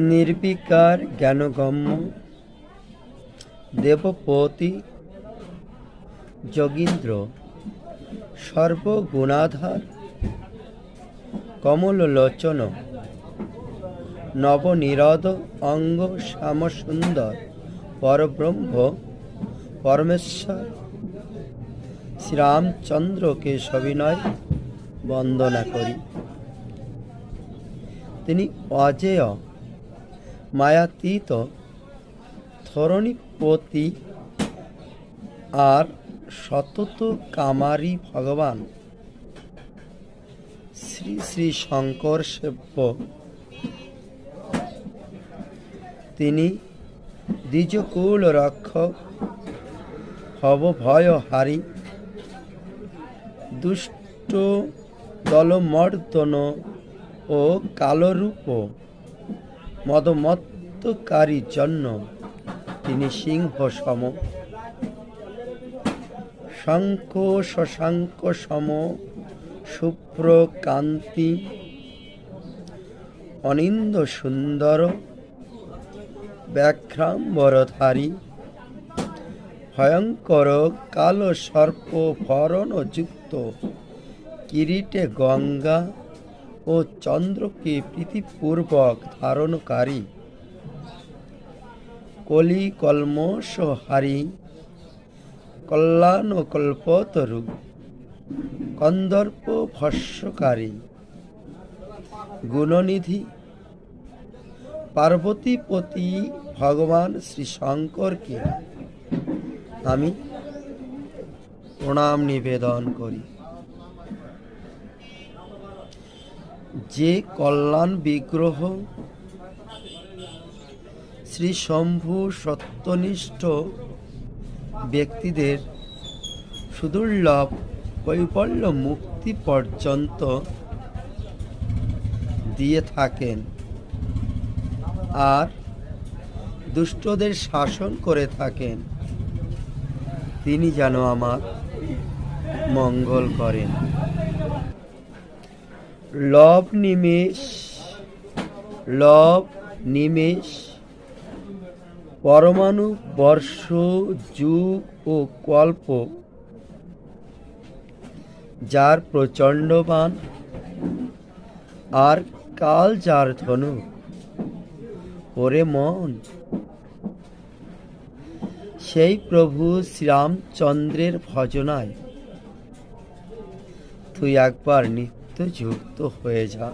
নির্বিকার জ্ঞানগম্য দেবপতি যোগীন্দ্র সর্বগুণাধার কমললোচন নবনীরদ অঙ্গ শ্যামসুন্দর পরব্রহ্ম পরমেশ্বর শ্রীরামচন্দ্রকে সবিনয় বন্দনা করি। তিনি অজেয় মায়াতীত ধরণীপতি আর সতত কামারী ভগবান শ্রী শ্রী শঙ্কর সেব্য। তিনি দ্বিজকুল রক্ষক ভবভয়হারী দুষ্ট দলমর্দন ও কালরূপ মদমত্তকারী জন্য তিনি সিংহ সম, শঙ্খ শশাঙ্ক সম শুভ্র কান্তি অনিন্দ সুন্দর ব্যাঘ্রাম্বরধারী ভয়ঙ্কর কাল সর্প ভরণ যুক্ত কিরীটে গঙ্গা ও চন্দ্রকে প্রীতিপূর্বক ধারণকারী কলি কলমোষহারী কল্যাণ কল্পতরু কন্দর্প ভস্যকারী গুণনিধি পার্বতীপতি ভগবান শ্রী শঙ্করকে আমি প্রণাম নিবেদন করি। যে কল্যাণ বিগ্রহ শ্রী শম্ভু সত্যনিষ্ঠ ব্যক্তিদের সুদুর্লভ কৈবল্য মুক্তি পর্যন্ত দিয়ে থাকেন আর দুষ্টদের শাসন করে থাকেন, তিনি যেন আমার মঙ্গল করেন। লব নিমেষ পরমাণু বর্ষ যুগ ও কল্প যার প্রচণ্ডবান আর কাল যার ধনু, ওরে মন সেই প্রভু শ্রীরামচন্দ্রের ভজনায় তুই একবার নিত্য যুক্ত হয়ে যা।